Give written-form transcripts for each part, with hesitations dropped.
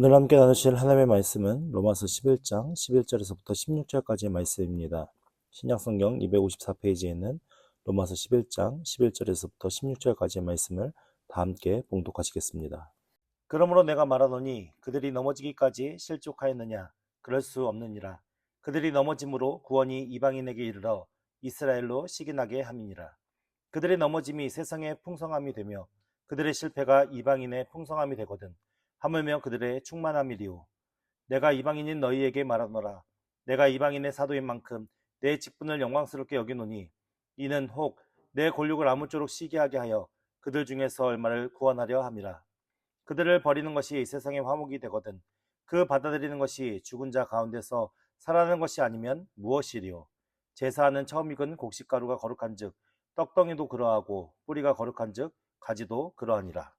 오늘 함께 나누실 하나님의 말씀은 로마서 11장 11절에서부터 16절까지의 말씀입니다. 신약성경 254페이지에는 로마서 11장 11절에서부터 16절까지의 말씀을 다 함께 봉독하시겠습니다. 그러므로 내가 말하노니 그들이 넘어지기까지 실족하였느냐? 그럴 수 없느니라. 그들이 넘어짐으로 구원이 이방인에게 이르러 이스라엘로 시기나게 함이니라. 그들의 넘어짐이 세상의 풍성함이 되며 그들의 실패가 이방인의 풍성함이 되거든 하물며 그들의 충만함이리요. 내가 이방인인 너희에게 말하노라. 내가 이방인의 사도인 만큼 내 직분을 영광스럽게 여기노니 이는 혹 내 권력을 아무쪼록 시기하게 하여 그들 중에서 얼마를 구원하려 함이라. 그들을 버리는 것이 세상의 화목이 되거든 그 받아들이는 것이 죽은 자 가운데서 살아나는 것이 아니면 무엇이리요. 제사하는 처음 익은 곡식가루가 거룩한즉 떡덩이도 그러하고 뿌리가 거룩한즉 가지도 그러하니라.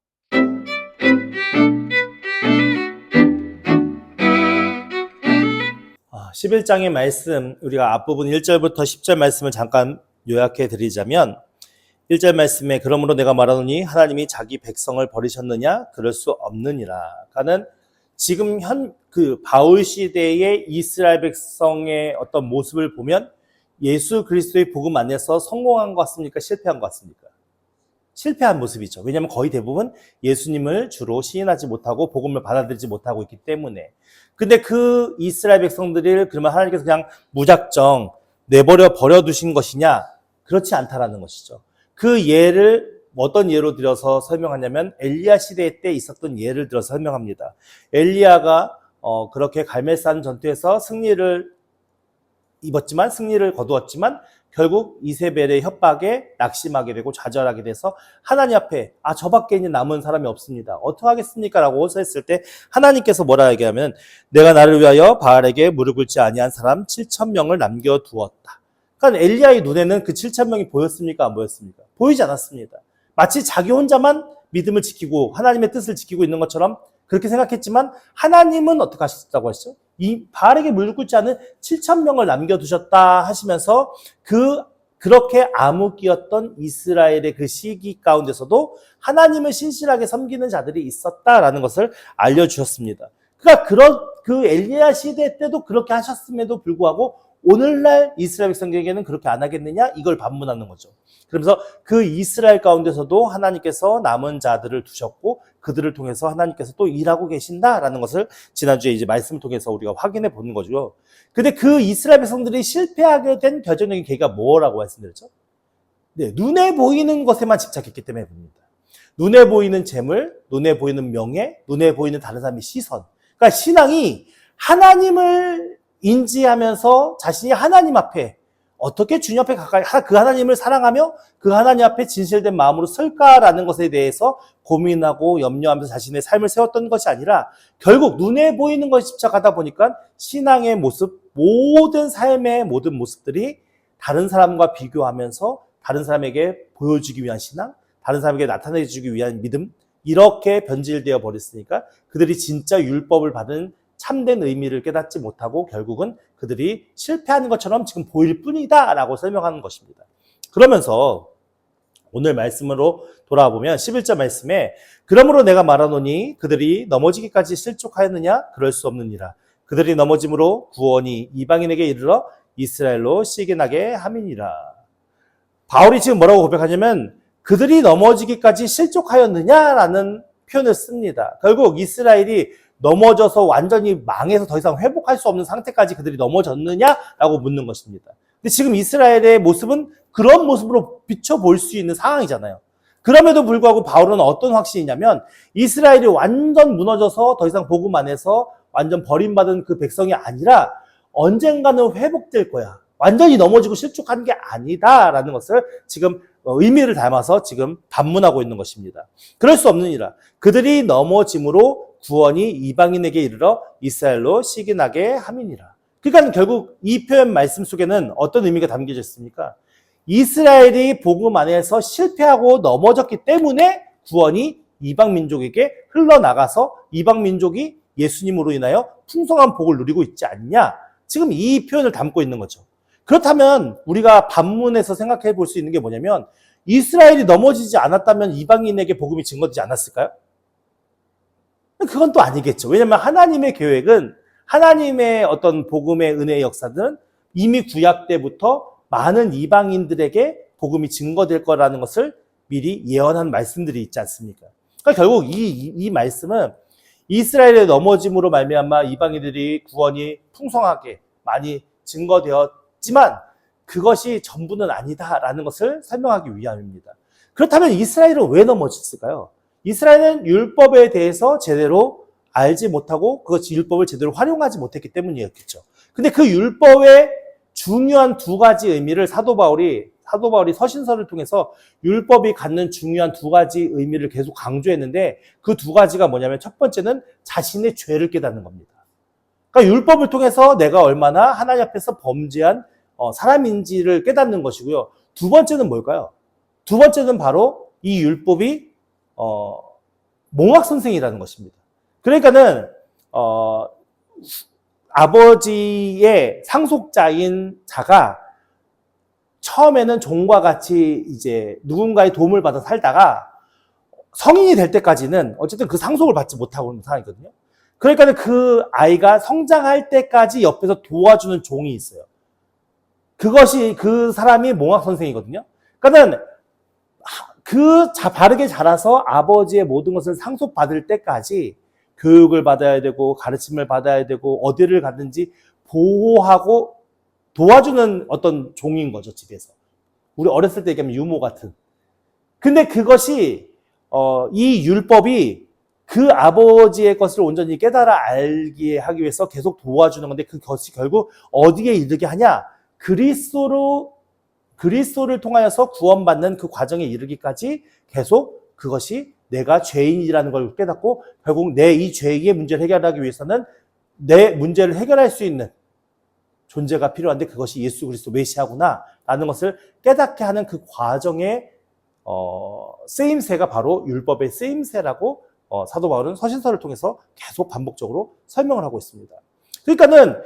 11장의 말씀, 우리가 앞부분 1절부터 10절 말씀을 잠깐 요약해 드리자면 1절 말씀에 그러므로 내가 말하노니 하나님이 자기 백성을 버리셨느냐? 그럴 수 없느니라. 가는 지금 바울 시대의 이스라엘 백성의 어떤 모습을 보면 예수 그리스도의 복음 안에서 성공한 것 같습니까? 실패한 것 같습니까? 실패한 모습이죠. 왜냐하면 거의 대부분 예수님을 주로 시인하지 못하고 복음을 받아들이지 못하고 있기 때문에. 근데 그 이스라엘 백성들을 그러면 하나님께서 그냥 무작정 버려두신 것이냐? 그렇지 않다라는 것이죠. 그 예를 어떤 예로 들어서 설명하냐면 엘리야 시대 때 있었던 예를 들어서 설명합니다. 엘리야가 그렇게 갈멜산 전투에서 승리를 거두었지만 결국 이세벨의 협박에 낙심하게 되고 좌절하게 돼서 하나님 앞에 저밖에 이제 남은 사람이 없습니다. 어떡하겠습니까? 라고 호소했을 때 하나님께서 뭐라 얘기하면 내가 나를 위하여 바알에게 무릎 꿇지 아니한 사람 7,000명을 남겨두었다. 그러니까 엘리야의 눈에는 그 7,000명이 보였습니까? 안 보였습니까? 보이지 않았습니다. 마치 자기 혼자만 믿음을 지키고 하나님의 뜻을 지키고 있는 것처럼 그렇게 생각했지만 하나님은 어떻게 하셨다고 하시죠? 이 바알에게 무릎 꿇지 않은 7,000명을 남겨두셨다 하시면서 그렇게 암흑기였던 이스라엘의 그 시기 가운데서도 하나님을 신실하게 섬기는 자들이 있었다라는 것을 알려주셨습니다. 그러니까 그 엘리야 시대 때도 그렇게 하셨음에도 불구하고 오늘날 이스라엘 백성에게는 그렇게 안 하겠느냐? 이걸 반문하는 거죠. 그러면서 그 이스라엘 가운데서도 하나님께서 남은 자들을 두셨고 그들을 통해서 하나님께서 또 일하고 계신다라는 것을 지난주에 이제 말씀을 통해서 우리가 확인해 보는 거죠. 근데 그 이스라엘 백성들이 실패하게 된 결정적인 계기가 뭐라고 말씀드렸죠? 네, 눈에 보이는 것에만 집착했기 때문에 봅니다. 눈에 보이는 재물, 눈에 보이는 명예, 눈에 보이는 다른 사람의 시선. 그러니까 신앙이 하나님을 인지하면서 자신이 하나님 앞에 어떻게 주님 앞에 가까이 그 하나님을 사랑하며 그 하나님 앞에 진실된 마음으로 설까라는 것에 대해서 고민하고 염려하면서 자신의 삶을 세웠던 것이 아니라 결국 눈에 보이는 것에 집착하다 보니까 신앙의 모습, 모든 삶의 모든 모습들이 다른 사람과 비교하면서 다른 사람에게 보여주기 위한 신앙, 다른 사람에게 나타내주기 위한 믿음, 이렇게 변질되어 버렸으니까 그들이 진짜 율법을 받은 참된 의미를 깨닫지 못하고 결국은 그들이 실패하는 것처럼 지금 보일 뿐이다 라고 설명하는 것입니다. 그러면서 오늘 말씀으로 돌아보면 11절 말씀에 그러므로 내가 말하노니 그들이 넘어지기까지 실족하였느냐? 그럴 수 없느니라. 그들이 넘어짐으로 구원이 이방인에게 이르러 이스라엘로 시기나게 함이니라. 바울이 지금 뭐라고 고백하냐면 그들이 넘어지기까지 실족하였느냐라는 표현을 씁니다. 결국 이스라엘이 넘어져서 완전히 망해서 더 이상 회복할 수 없는 상태까지 그들이 넘어졌느냐라고 묻는 것입니다. 근데 지금 이스라엘의 모습은 그런 모습으로 비춰볼 수 있는 상황이잖아요. 그럼에도 불구하고 바울은 어떤 확신이냐면 이스라엘이 완전 무너져서 더 이상 복음 안에서 완전 버림받은 그 백성이 아니라 언젠가는 회복될 거야. 완전히 넘어지고 실족한 게 아니다라는 것을 지금 의미를 담아서 지금 반문하고 있는 것입니다. 그럴 수 없느니라. 그들이 넘어짐으로 구원이 이방인에게 이르러 이스라엘로 시기나게 함이니라. 그러니까 결국 이 표현 말씀 속에는 어떤 의미가 담겨져 있습니까? 이스라엘이 복음 안에서 실패하고 넘어졌기 때문에 구원이 이방 민족에게 흘러나가서 이방 민족이 예수님으로 인하여 풍성한 복을 누리고 있지 않냐? 지금 이 표현을 담고 있는 거죠. 그렇다면 우리가 반문해서 생각해 볼 수 있는 게 뭐냐면 이스라엘이 넘어지지 않았다면 이방인에게 복음이 증거되지 않았을까요? 그건 또 아니겠죠. 왜냐하면 하나님의 계획은 하나님의 어떤 복음의 은혜의 역사들은 이미 구약 때부터 많은 이방인들에게 복음이 증거될 거라는 것을 미리 예언한 말씀들이 있지 않습니까? 그러니까 결국 이 말씀은 이스라엘의 넘어짐으로 말미암아 이방인들이 구원이 풍성하게 많이 증거되었지만 그것이 전부는 아니다라는 것을 설명하기 위함입니다. 그렇다면 이스라엘은 왜 넘어졌을까요? 이스라엘은 율법에 대해서 제대로 알지 못하고 그것 율법을 제대로 활용하지 못했기 때문이었겠죠. 근데 그 율법의 중요한 두 가지 의미를 사도 바울이 서신서를 통해서 율법이 갖는 중요한 두 가지 의미를 계속 강조했는데 그 두 가지가 뭐냐면 첫 번째는 자신의 죄를 깨닫는 겁니다. 그러니까 율법을 통해서 내가 얼마나 하나님 앞에서 범죄한 사람인지를 깨닫는 것이고요. 두 번째는 뭘까요? 두 번째는 바로 이 율법이 몽학선생이라는 것입니다. 그러니까는 아버지의 상속자인 자가 처음에는 종과 같이 이제 누군가의 도움을 받아 살다가 성인이 될 때까지는 어쨌든 그 상속을 받지 못하고 있는 상황이거든요. 그러니까는 그 아이가 성장할 때까지 옆에서 도와주는 종이 있어요. 그것이 그 사람이 몽학 선생이거든요. 그러니까는 바르게 자라서 아버지의 모든 것을 상속받을 때까지 교육을 받아야 되고 가르침을 받아야 되고 어디를 가든지 보호하고 도와주는 어떤 종인 거죠, 집에서. 우리 어렸을 때 얘기하면 유모 같은. 근데 그것이 이 율법이 그 아버지의 것을 온전히 깨달아 알게 하기 위해서 계속 도와주는 건데 그것이 결국 어디에 이르게 하냐? 그리스도를 통하여서 구원받는 그 과정에 이르기까지 계속 그것이 내가 죄인이라는 걸 깨닫고 결국 내 이 죄의 문제를 해결하기 위해서는 내 문제를 해결할 수 있는 존재가 필요한데 그것이 예수 그리스도 메시아구나 라는 것을 깨닫게 하는 그 과정의 쓰임새가 바로 율법의 쓰임새라고 사도 바울은 서신서를 통해서 계속 반복적으로 설명을 하고 있습니다. 그러니까는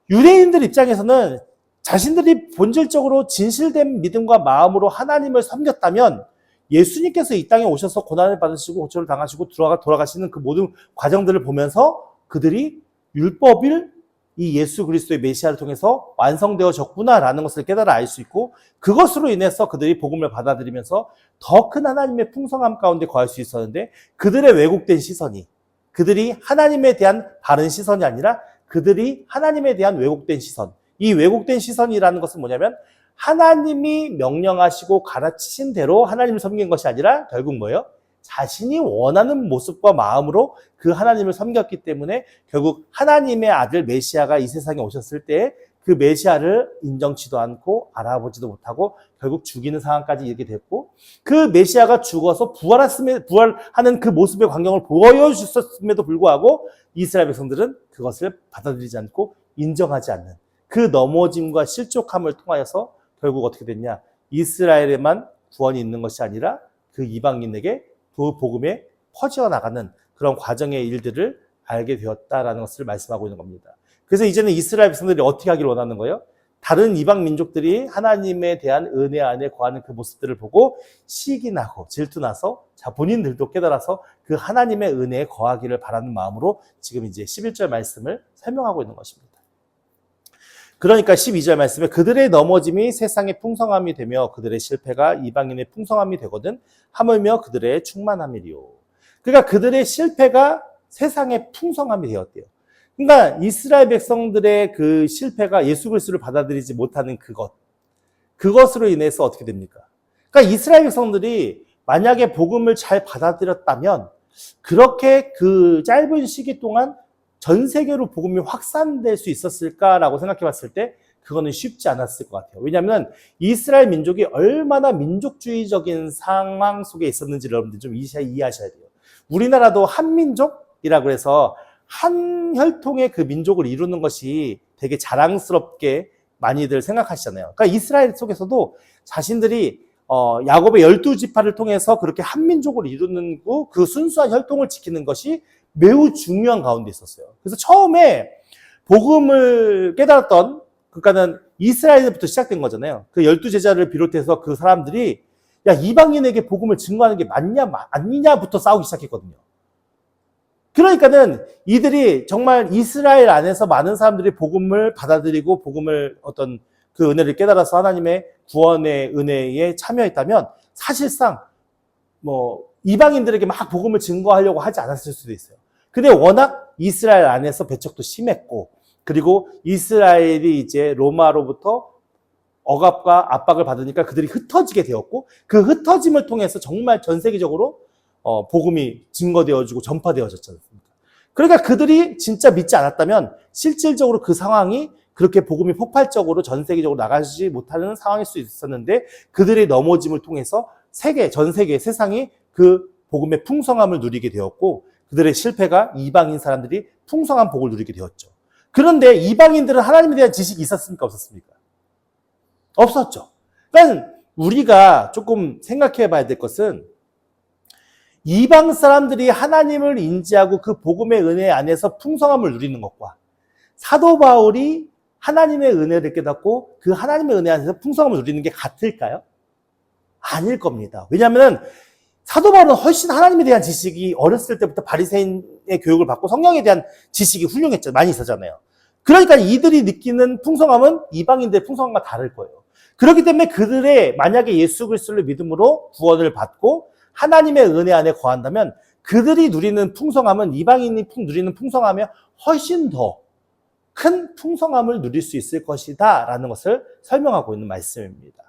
유대인들 입장에서는 자신들이 본질적으로 진실된 믿음과 마음으로 하나님을 섬겼다면 예수님께서 이 땅에 오셔서 고난을 받으시고 고초를 당하시고 돌아가시는 그 모든 과정들을 보면서 그들이 율법을 이 예수 그리스도의 메시아를 통해서 완성되어졌구나라는 것을 깨달아 알 수 있고 그것으로 인해서 그들이 복음을 받아들이면서 더 큰 하나님의 풍성함 가운데 거할 수 있었는데 그들의 왜곡된 시선이 그들이 하나님에 대한 바른 시선이 아니라 그들이 하나님에 대한 왜곡된 시선 이 왜곡된 시선이라는 것은 뭐냐면 하나님이 명령하시고 가르치신 대로 하나님을 섬긴 것이 아니라 결국 뭐예요? 자신이 원하는 모습과 마음으로 그 하나님을 섬겼기 때문에 결국 하나님의 아들 메시아가 이 세상에 오셨을 때 그 메시아를 인정치도 않고 알아보지도 못하고 결국 죽이는 상황까지 이르게 됐고 그 메시아가 죽어서 부활하는 그 모습의 광경을 보여주셨음에도 불구하고 이스라엘 백성들은 그것을 받아들이지 않고 인정하지 않는 그 넘어짐과 실족함을 통하여서 결국 어떻게 됐냐? 이스라엘에만 구원이 있는 것이 아니라 그 이방인에게 그 복음에 퍼져 나가는 그런 과정의 일들을 알게 되었다라는 것을 말씀하고 있는 겁니다. 그래서 이제는 이스라엘 백성들이 어떻게 하기를 원하는 거예요? 다른 이방 민족들이 하나님에 대한 은혜 안에 거하는 그 모습들을 보고 시기나고 질투나서 본인들도 깨달아서 그 하나님의 은혜에 거하기를 바라는 마음으로 지금 이제 11절 말씀을 설명하고 있는 것입니다. 그러니까 12절 말씀에 그들의 넘어짐이 세상의 풍성함이 되며 그들의 실패가 이방인의 풍성함이 되거든 하물며 그들의 충만함이리요. 그러니까 그들의 실패가 세상의 풍성함이 되었대요. 그러니까 이스라엘 백성들의 그 실패가 예수 그리스도를 받아들이지 못하는 그것으로 인해서 어떻게 됩니까? 그러니까 이스라엘 백성들이 만약에 복음을 잘 받아들였다면 그렇게 그 짧은 시기 동안 전 세계로 복음이 확산될 수 있었을까라고 생각해 봤을 때 그거는 쉽지 않았을 것 같아요. 왜냐하면 이스라엘 민족이 얼마나 민족주의적인 상황 속에 있었는지를 여러분들 좀 이해하셔야 돼요. 우리나라도 한민족이라고 해서 한 혈통의 그 민족을 이루는 것이 되게 자랑스럽게 많이들 생각하시잖아요. 그러니까 이스라엘 속에서도 자신들이 야곱의 12지파를 통해서 그렇게 한민족을 이루는 그 순수한 혈통을 지키는 것이 매우 중요한 가운데 있었어요. 그래서 처음에 복음을 깨달았던 그러니까는 이스라엘부터 시작된 거잖아요. 그 12제자를 비롯해서 그 사람들이 야 이방인에게 복음을 증거하는 게 맞냐 아니냐부터 싸우기 시작했거든요. 그러니까는 이들이 정말 이스라엘 안에서 많은 사람들이 복음을 받아들이고 복음을 어떤 그 은혜를 깨달아서 하나님의 구원의 은혜에 참여했다면 사실상 뭐 이방인들에게 막 복음을 증거하려고 하지 않았을 수도 있어요. 근데 워낙 이스라엘 안에서 배척도 심했고, 그리고 이스라엘이 이제 로마로부터 억압과 압박을 받으니까 그들이 흩어지게 되었고, 그 흩어짐을 통해서 정말 전 세계적으로 복음이 증거되어지고 전파되어졌지 않습니까? 그러니까 그들이 진짜 믿지 않았다면 실질적으로 그 상황이 그렇게 복음이 폭발적으로 전 세계적으로 나가지 못하는 상황일 수 있었는데, 그들의 넘어짐을 통해서 전 세계, 세상이 그 복음의 풍성함을 누리게 되었고, 그들의 실패가 이방인 사람들이 풍성한 복을 누리게 되었죠. 그런데 이방인들은 하나님에 대한 지식이 있었습니까? 없었습니까? 없었죠. 그러니까 우리가 조금 생각해 봐야 될 것은, 이방 사람들이 하나님을 인지하고 그 복음의 은혜 안에서 풍성함을 누리는 것과 사도 바울이 하나님의 은혜를 깨닫고 그 하나님의 은혜 안에서 풍성함을 누리는 게 같을까요? 아닐 겁니다. 왜냐하면 사도 바울은 훨씬 하나님에 대한 지식이 어렸을 때부터 바리새인의 교육을 받고 성령에 대한 지식이 훌륭했죠. 많이 있었잖아요. 그러니까 이들이 느끼는 풍성함은 이방인들의 풍성함과 다를 거예요. 그렇기 때문에 그들의 만약에 예수 그리스도를 믿음으로 구원을 받고 하나님의 은혜 안에 거한다면 그들이 누리는 풍성함은 이방인이 누리는 풍성함에 훨씬 더 큰 풍성함을 누릴 수 있을 것이다 라는 것을 설명하고 있는 말씀입니다.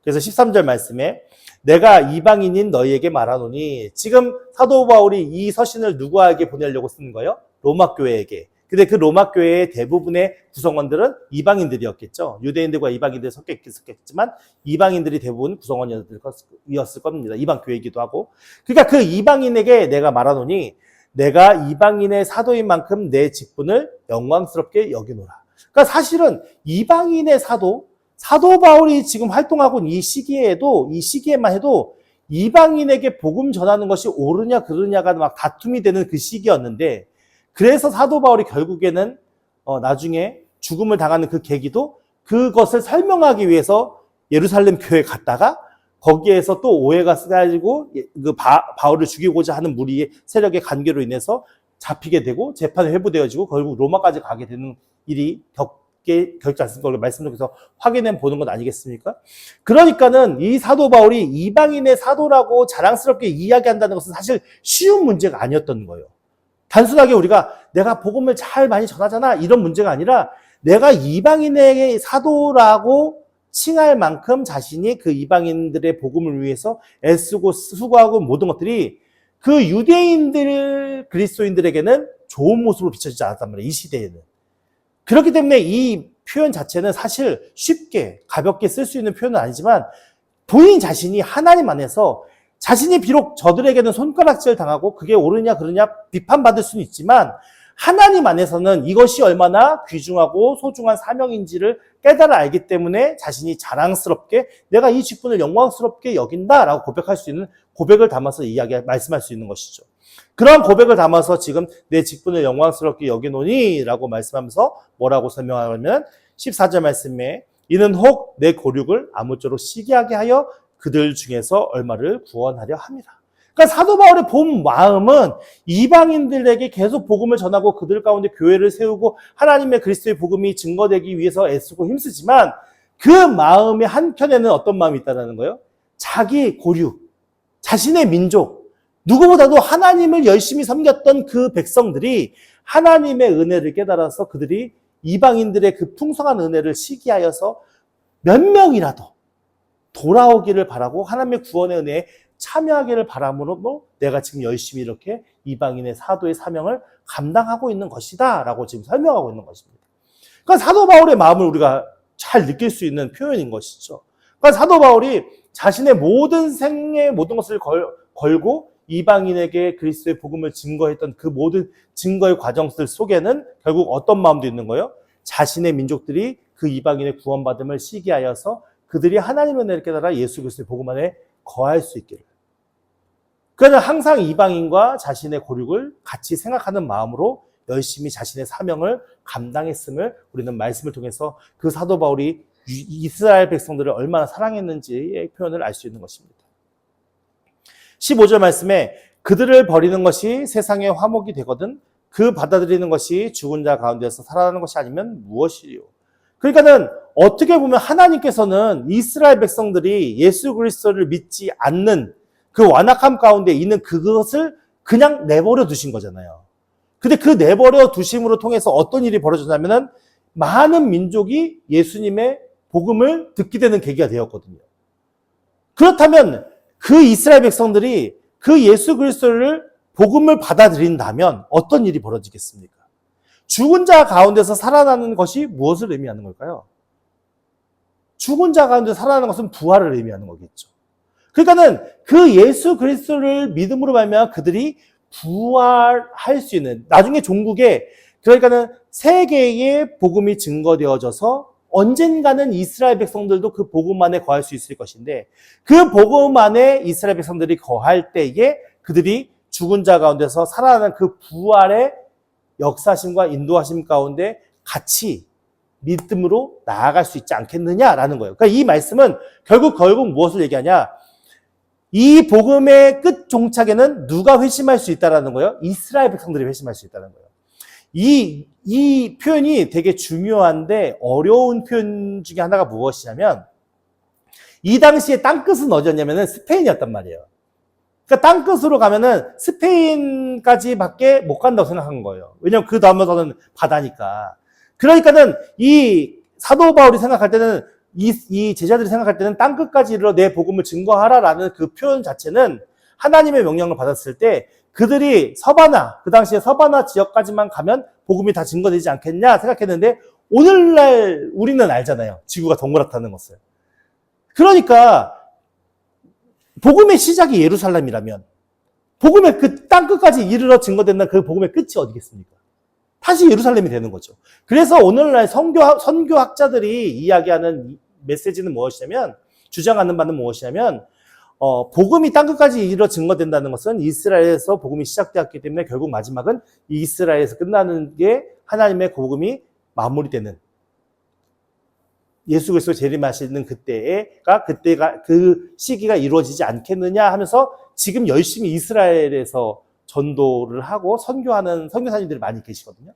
그래서 13절 말씀에 내가 이방인인 너희에게 말하노니, 지금 사도 바울이 이 서신을 누구에게 보내려고 쓰는 거예요? 로마 교회에게. 근데 그 로마 교회의 대부분의 구성원들은 이방인들이었겠죠. 유대인들과 이방인들이 섞여 있겠지만 이방인들이 대부분 구성원이었을 겁니다. 이방 교회이기도 하고. 그러니까 그 이방인에게 내가 말하노니 내가 이방인의 사도인 만큼 내 직분을 영광스럽게 여기노라. 그러니까 사실은 이방인의 사도 바울이 지금 활동하고 있는 이 시기에만 해도 이방인에게 복음 전하는 것이 옳으냐 그르냐가 막 다툼이 되는 그 시기였는데, 그래서 사도 바울이 결국에는 나중에 죽음을 당하는 그 계기도 그것을 설명하기 위해서 예루살렘 교회에 갔다가 거기에서 또 오해가 쌓여지고 그 바울을 죽이고자 하는 무리의 세력의 관계로 인해서 잡히게 되고 재판이 회부되어지고 결국 로마까지 가게 되는 일이 겪지 않습니까? 말씀드려서 확인해 보는 것 아니겠습니까? 그러니까는 이 사도 바울이 이방인의 사도라고 자랑스럽게 이야기한다는 것은 사실 쉬운 문제가 아니었던 거예요. 단순하게 우리가 내가 복음을 잘 많이 전하잖아 이런 문제가 아니라, 내가 이방인의 사도라고 칭할 만큼 자신이 그 이방인들의 복음을 위해서 애쓰고 수고하고 모든 것들이 그 유대인들 그리스도인들에게는 좋은 모습으로 비춰지지 않았단 말이에요. 이 시대에는. 그렇기 때문에 이 표현 자체는 사실 쉽게 가볍게 쓸 수 있는 표현은 아니지만, 본인 자신이 하나님 안에서 자신이 비록 저들에게는 손가락질 당하고 그게 옳으냐 그르냐 비판받을 수는 있지만, 하나님 안에서는 이것이 얼마나 귀중하고 소중한 사명인지를 깨달아 알기 때문에 자신이 자랑스럽게 내가 이 직분을 영광스럽게 여긴다라고 고백할 수 있는, 고백을 담아서 말씀할 수 있는 것이죠. 그런 고백을 담아서 지금 내 직분을 영광스럽게 여기노니 라고 말씀하면서 뭐라고 설명하냐면 14절 말씀에 이는 혹 내 고륙을 아무쪼록 시기하게 하여 그들 중에서 얼마를 구원하려 함이라. 그러니까 사도 바울의 본 마음은 이방인들에게 계속 복음을 전하고 그들 가운데 교회를 세우고 하나님의 그리스도의 복음이 증거되기 위해서 애쓰고 힘쓰지만, 그 마음의 한편에는 어떤 마음이 있다는 거예요? 자기 고륙, 자신의 민족, 누구보다도 하나님을 열심히 섬겼던 그 백성들이 하나님의 은혜를 깨달아서 그들이 이방인들의 그 풍성한 은혜를 시기하여서 몇 명이라도 돌아오기를 바라고 하나님의 구원의 은혜에 참여하기를 바람으로 내가 지금 열심히 이렇게 이방인의 사도의 사명을 감당하고 있는 것이다 라고 지금 설명하고 있는 것입니다. 그러니까 사도 바울의 마음을 우리가 잘 느낄 수 있는 표현인 것이죠. 그러니까 사도 바울이 자신의 모든 생애의 모든 것을 걸고 이방인에게 그리스도의 복음을 증거했던 그 모든 증거의 과정들 속에는 결국 어떤 마음도 있는 거예요? 자신의 민족들이 그 이방인의 구원받음을 시기하여서 그들이 하나님의 은혜를 깨달아 예수 그리스도의 복음 안에 거할 수 있기를. 그래서 항상 이방인과 자신의 고륙을 같이 생각하는 마음으로 열심히 자신의 사명을 감당했음을 우리는 말씀을 통해서 그 사도 바울이 이스라엘 백성들을 얼마나 사랑했는지의 표현을 알 수 있는 것입니다. 15절 말씀에 그들을 버리는 것이 세상의 화목이 되거든 그 받아들이는 것이 죽은 자 가운데서 살아나는 것이 아니면 무엇이요. 그러니까는 어떻게 보면 하나님께서는 이스라엘 백성들이 예수 그리스도를 믿지 않는 그 완악함 가운데 있는 그것을 그냥 내버려 두신 거잖아요. 근데 그 내버려 두심으로 통해서 어떤 일이 벌어졌냐면은 많은 민족이 예수님의 복음을 듣게 되는 계기가 되었거든요. 그렇다면 그 이스라엘 백성들이 그 예수 그리스도를 복음을 받아들인다면 어떤 일이 벌어지겠습니까? 죽은 자 가운데서 살아나는 것이 무엇을 의미하는 걸까요? 죽은 자 가운데 살아나는 것은 부활을 의미하는 거겠죠. 그러니까는 그 예수 그리스도를 믿음으로 말미암아 그들이 부활할 수 있는 나중에 종국에 그러니까는 세계의 복음이 증거되어져서 언젠가는 이스라엘 백성들도 그 복음 안에 거할 수 있을 것인데 그 복음 안에 이스라엘 백성들이 거할 때에 그들이 죽은 자 가운데서 살아나는 그 부활의 역사심과 인도하심 가운데 같이 믿음으로 나아갈 수 있지 않겠느냐라는 거예요. 그러니까 이 말씀은 결국 무엇을 얘기하냐? 이 복음의 끝 종착에는 누가 회심할 수 있다라는 거예요? 이스라엘 백성들이 회심할 수 있다는 거예요. 이 표현이 되게 중요한데 어려운 표현 중에 하나가 무엇이냐면 이 당시에 땅끝은 어디였냐면은 스페인이었단 말이에요. 그러니까 땅끝으로 가면은 스페인까지밖에 못 간다고 생각한 거예요. 왜냐면 그 다음부터는 바다니까. 그러니까는 이 사도 바울이 생각할 때는 이 제자들이 생각할 때는 땅끝까지 이르러 내 복음을 증거하라라는 그 표현 자체는 하나님의 명령을 받았을 때 그들이 서바나, 그 당시에 서바나 지역까지만 가면 복음이 다 증거되지 않겠냐 생각했는데 오늘날 우리는 알잖아요. 지구가 동그랗다는 것을. 그러니까 복음의 시작이 예루살렘이라면 복음의 그 땅끝까지 이르러 증거된다는 그 복음의 끝이 어디겠습니까? 다시 예루살렘이 되는 거죠. 그래서 오늘날 선교학자들이 이야기하는 메시지는 무엇이냐면 주장하는 바는 무엇이냐면 복음이 땅끝까지 이르러 증거된다는 것은 이스라엘에서 복음이 시작되었기 때문에 결국 마지막은 이스라엘에서 끝나는 게 하나님의 복음이 마무리되는 예수 그리스도 재림하시는 그때가 그 시기가 이루어지지 않겠느냐 하면서 지금 열심히 이스라엘에서 전도를 하고 선교하는 선교사님들이 많이 계시거든요.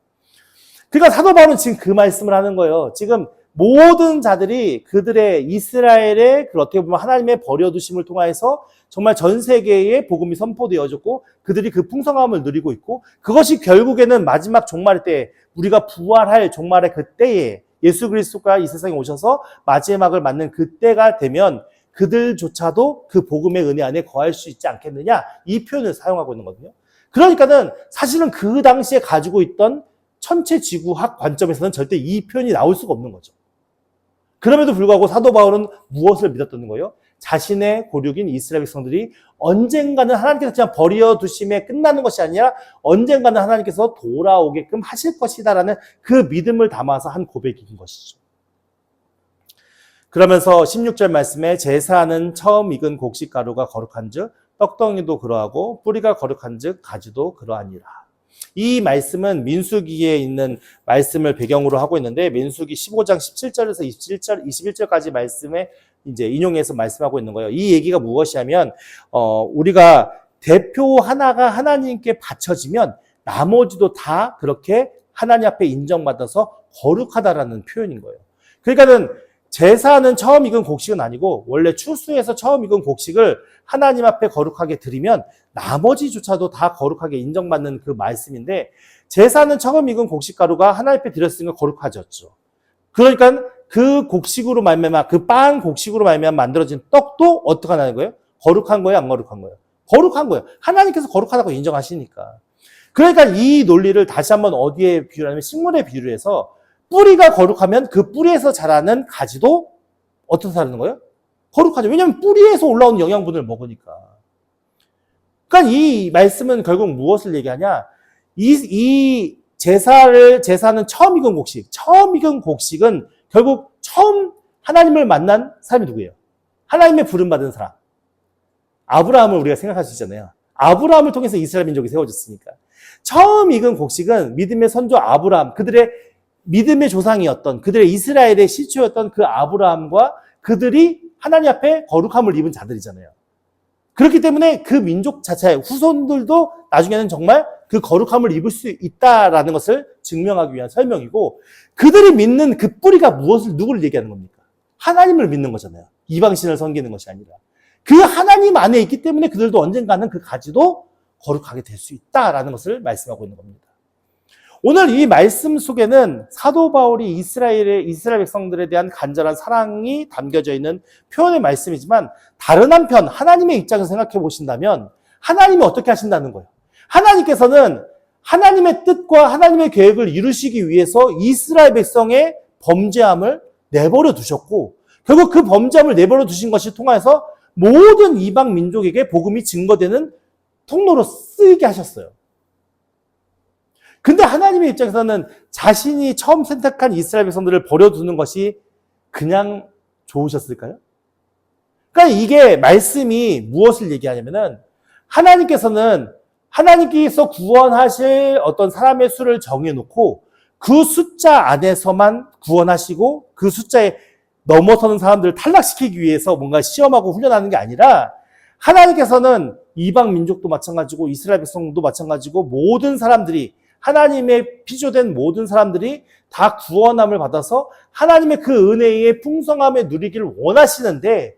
그러니까 사도 바울은 지금 그 말씀을 하는 거예요. 지금 모든 자들이 그들의 이스라엘의 그 어떻게 보면 하나님의 버려두심을 통해서 정말 전 세계에 복음이 선포되어졌고 그들이 그 풍성함을 누리고 있고 그것이 결국에는 마지막 종말의 때 우리가 부활할 종말의 그때에 예수 그리스도가 이 세상에 오셔서 마지막을 맞는 그때가 되면 그들조차도 그 복음의 은혜 안에 거할 수 있지 않겠느냐 이 표현을 사용하고 있는 거거든요. 그러니까는 사실은 그 당시에 가지고 있던 천체지구학 관점에서는 절대 이 표현이 나올 수가 없는 거죠. 그럼에도 불구하고 사도 바울은 무엇을 믿었던 거예요? 자신의 고륙인 이스라엘 백성들이 언젠가는 하나님께서 그냥 버려두심에 끝나는 것이 아니라 언젠가는 하나님께서 돌아오게끔 하실 것이다라는 그 믿음을 담아서 한 고백인 것이죠. 그러면서 16절 말씀에 제사는 처음 익은 곡식가루가 거룩한즉 떡덩이도 그러하고 뿌리가 거룩한즉 가지도 그러하니라. 이 말씀은 민수기에 있는 말씀을 배경으로 하고 있는데 민수기 15장 17절에서 21절까지 말씀에 이제 인용해서 말씀하고 있는 거예요. 이 얘기가 무엇이냐면 우리가 대표 하나가 하나님께 바쳐지면 나머지도 다 그렇게 하나님 앞에 인정받아서 거룩하다라는 표현인 거예요. 그러니까는 제사는 처음 익은 곡식은 아니고 원래 추수에서 처음 익은 곡식을 하나님 앞에 거룩하게 드리면 나머지조차도 다 거룩하게 인정받는 그 말씀인데 제사는 처음 익은 곡식가루가 하나님 앞에 드렸으니까 거룩하졌죠. 그러니까 그 곡식으로 말미암아 그 빵 곡식으로 말미암아 만들어진 떡도 어떻게 하는 거예요? 거룩한 거예요? 안 거룩한 거예요? 거룩한 거예요. 하나님께서 거룩하다고 인정하시니까. 그러니까 이 논리를 다시 한번 어디에 비유를 하냐면 식물에 비유를 해서 뿌리가 거룩하면 그 뿌리에서 자라는 가지도 어떻게 자라는 거예요? 거룩하죠. 왜냐하면 뿌리에서 올라오는 영양분을 먹으니까. 그러니까 이 말씀은 결국 무엇을 얘기하냐? 이 제사는 처음 익은 곡식. 처음 익은 곡식은 결국 처음 하나님을 만난 사람이 누구예요? 하나님의 부름받은 사람. 아브라함을 우리가 생각할 수 있잖아요. 아브라함을 통해서 이스라엘 민족이 세워졌으니까. 처음 익은 곡식은 믿음의 선조 아브라함, 그들의 믿음의 조상이었던 그들의 이스라엘의 시초였던 그 아브라함과 그들이 하나님 앞에 거룩함을 입은 자들이잖아요. 그렇기 때문에 그 민족 자체, 후손들도 나중에는 정말 그 거룩함을 입을 수 있다라는 것을 증명하기 위한 설명이고, 그들이 믿는 그 뿌리가 누구를 얘기하는 겁니까? 하나님을 믿는 거잖아요. 이방신을 섬기는 것이 아니라. 그 하나님 안에 있기 때문에 그들도 언젠가는 그 가지도 거룩하게 될 수 있다라는 것을 말씀하고 있는 겁니다. 오늘 이 말씀 속에는 사도 바울이 이스라엘 백성들에 대한 간절한 사랑이 담겨져 있는 표현의 말씀이지만, 다른 한편 하나님의 입장에서 생각해 보신다면 하나님이 어떻게 하신다는 거예요? 하나님께서는 하나님의 뜻과 하나님의 계획을 이루시기 위해서 이스라엘 백성의 범죄함을 내버려 두셨고, 결국 그 범죄함을 내버려 두신 것이 통하여서 모든 이방 민족에게 복음이 증거되는 통로로 쓰이게 하셨어요. 근데 하나님의 입장에서는 자신이 처음 선택한 이스라엘 백성들을 버려두는 것이 그냥 좋으셨을까요? 그러니까 이게 말씀이 무엇을 얘기하냐면은, 하나님께서 구원하실 어떤 사람의 수를 정해놓고 그 숫자 안에서만 구원하시고 그 숫자에 넘어서는 사람들을 탈락시키기 위해서 뭔가 시험하고 훈련하는 게 아니라, 하나님께서는 이방 민족도 마찬가지고 이스라엘 백성도 마찬가지고 모든 사람들이, 하나님의 피조된 모든 사람들이 다 구원함을 받아서 하나님의 그 은혜의 풍성함에 누리기를 원하시는데,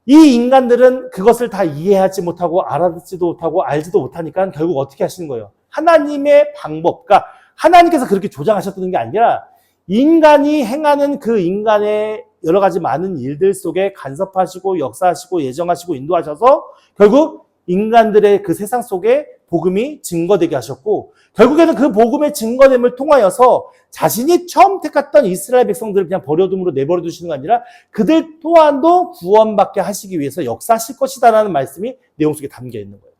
이 인간들은 그것을 다 이해하지 못하고 알아듣지도 못하고 알지도 못하니까 결국 어떻게 하시는 거예요? 하나님의 방법, 그러니까 하나님께서 그렇게 조장하셨던 게 아니라 인간이 행하는 그 인간의 여러 가지 많은 일들 속에 간섭하시고 역사하시고 예정하시고 인도하셔서 결국 인간들의 그 세상 속에 복음이 증거되게 하셨고, 결국에는 그 복음의 증거됨을 통하여서 자신이 처음 택했던 이스라엘 백성들을 그냥 버려둠으로 내버려 두시는 게 아니라 그들 또한도 구원받게 하시기 위해서 역사하실 것이다라는 말씀이 내용 속에 담겨 있는 거예요.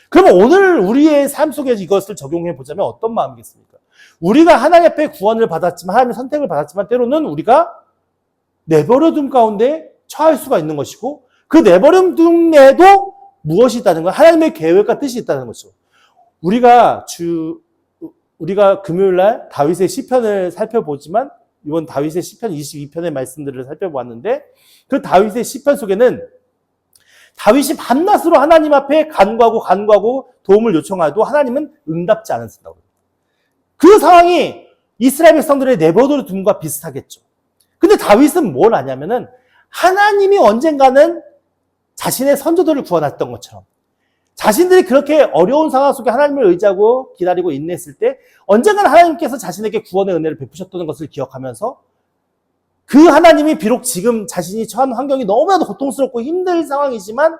그러면 오늘 우리의 삶 속에 이것을 적용해 보자면 어떤 마음이겠습니까? 우리가 하나님 앞에 구원을 받았지만, 하나님의 선택을 받았지만 때로는 우리가 내버려둠 가운데 처할 수가 있는 것이고, 그 내버려둠에도 무엇이 있다는 건 하나님의 계획과 뜻이 있다는 것이죠. 우리가 금요일 날 다윗의 시편을 살펴보지만, 이번 다윗의 시편 22편의 말씀들을 살펴보았는데, 그 다윗의 시편 속에는 다윗이 밤낮으로 하나님 앞에 간구하고 도움을 요청해도 하나님은 응답지 않으신다고. 그 상황이 이스라엘 백성들의 내버려둠과 비슷하겠죠. 근데 다윗은 뭘 아냐면은 하나님이 언젠가는 자신의 선조들을 구원했던 것처럼, 자신들이 그렇게 어려운 상황 속에 하나님을 의지하고 기다리고 인내했을 때 언젠가는 하나님께서 자신에게 구원의 은혜를 베푸셨다는 것을 기억하면서, 그 하나님이 비록 지금 자신이 처한 환경이 너무나도 고통스럽고 힘든 상황이지만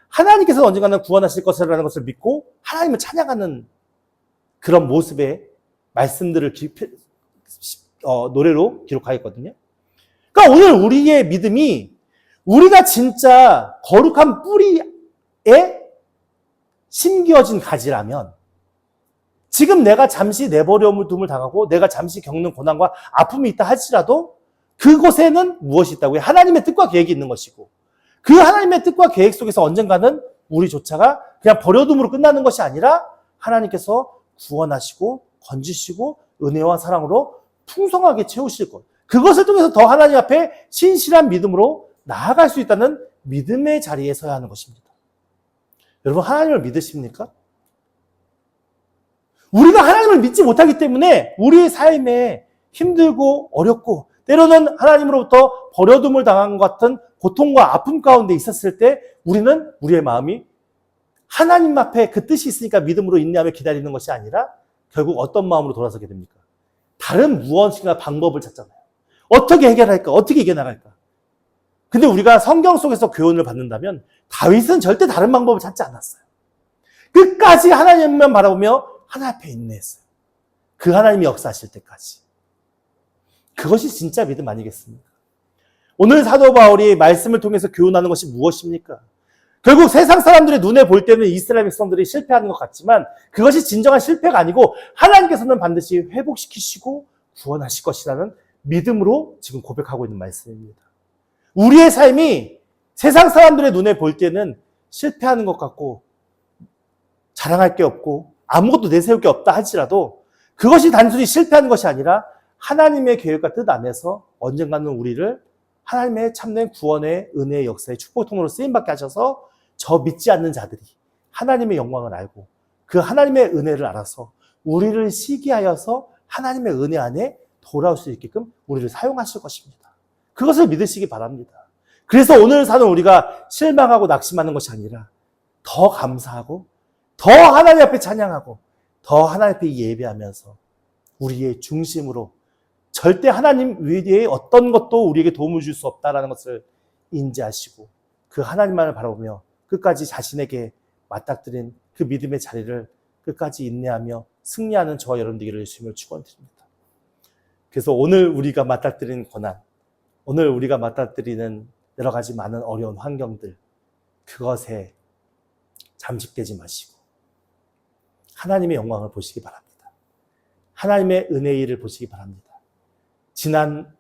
하나님께서 언젠가는 구원하실 것이라는 것을 믿고 하나님을 찬양하는 그런 모습의 말씀들을 노래로 기록하였거든요. 그러니까 오늘 우리의 믿음이, 우리가 진짜 거룩한 뿌리에 심겨진 가지라면, 지금 내가 잠시 내버려둠을 당하고 내가 잠시 겪는 고난과 아픔이 있다 할지라도 그곳에는 무엇이 있다고요? 하나님의 뜻과 계획이 있는 것이고, 그 하나님의 뜻과 계획 속에서 언젠가는 우리조차가 그냥 버려둠으로 끝나는 것이 아니라 하나님께서 구원하시고 건지시고 은혜와 사랑으로 풍성하게 채우실 것, 그것을 통해서 더 하나님 앞에 신실한 믿음으로 나아갈 수 있다는 믿음의 자리에 서야 하는 것입니다. 여러분, 하나님을 믿으십니까? 우리가 하나님을 믿지 못하기 때문에 우리의 삶에 힘들고 어렵고 때로는 하나님으로부터 버려둠을 당한 것 같은 고통과 아픔 가운데 있었을 때 우리는 우리의 마음이 하나님 앞에 그 뜻이 있으니까 믿음으로 인내하며 기다리는 것이 아니라 결국 어떤 마음으로 돌아서게 됩니까? 다른 무엇인가 방법을 찾잖아요. 어떻게 해결할까? 어떻게 이겨나갈까? 근데 우리가 성경 속에서 교훈을 받는다면 다윗은 절대 다른 방법을 찾지 않았어요. 끝까지 하나님만 바라보며 하나님 앞에 인내했어요. 그 하나님이 역사하실 때까지. 그것이 진짜 믿음 아니겠습니까? 오늘 사도 바울이 말씀을 통해서 교훈하는 것이 무엇입니까? 결국 세상 사람들의 눈에 볼 때는 이스라엘 백성들이 실패하는 것 같지만 그것이 진정한 실패가 아니고 하나님께서는 반드시 회복시키시고 구원하실 것이라는 믿음으로 지금 고백하고 있는 말씀입니다. 우리의 삶이 세상 사람들의 눈에 볼 때는 실패하는 것 같고 자랑할 게 없고 아무것도 내세울 게 없다 할지라도 그것이 단순히 실패하는 것이 아니라 하나님의 계획과 뜻 안에서 언젠가는 우리를 하나님의 참된 구원의 은혜의 역사의 축복 통로로 쓰임받게 하셔서 저 믿지 않는 자들이 하나님의 영광을 알고 그 하나님의 은혜를 알아서 우리를 시기하여서 하나님의 은혜 안에 돌아올 수 있게끔 우리를 사용하실 것입니다. 그것을 믿으시기 바랍니다. 그래서 오늘 사는 우리가 실망하고 낙심하는 것이 아니라 더 감사하고 더 하나님 앞에 찬양하고 더 하나님 앞에 예배하면서 우리의 중심으로 절대 하나님 외에 어떤 것도 우리에게 도움을 줄 수 없다는 것을 인지하시고 그 하나님만을 바라보며 끝까지 자신에게 맞닥뜨린 그 믿음의 자리를 끝까지 인내하며 승리하는 저와 여러분들에게 주님을 축원드립니다. 그래서 오늘 우리가 맞닥뜨리는 고난, 오늘 우리가 맞닥뜨리는 여러 가지 많은 어려운 환경들, 그것에 잠식되지 마시고 하나님의 영광을 보시기 바랍니다. 하나님의 은혜의 일을 보시기 바랍니다. 지난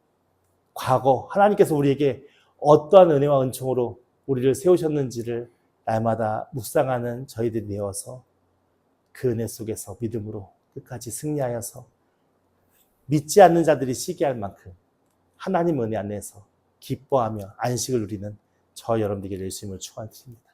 과거 하나님께서 우리에게 어떠한 은혜와 은총으로 우리를 세우셨는지를 날마다 묵상하는 저희들이 되어서 그 은혜 속에서 믿음으로 끝까지 승리하여서 믿지 않는 자들이 시기할 만큼 하나님 은혜 안에서 기뻐하며 안식을 누리는 저 여러분들에게 예수님을 축원드립니다.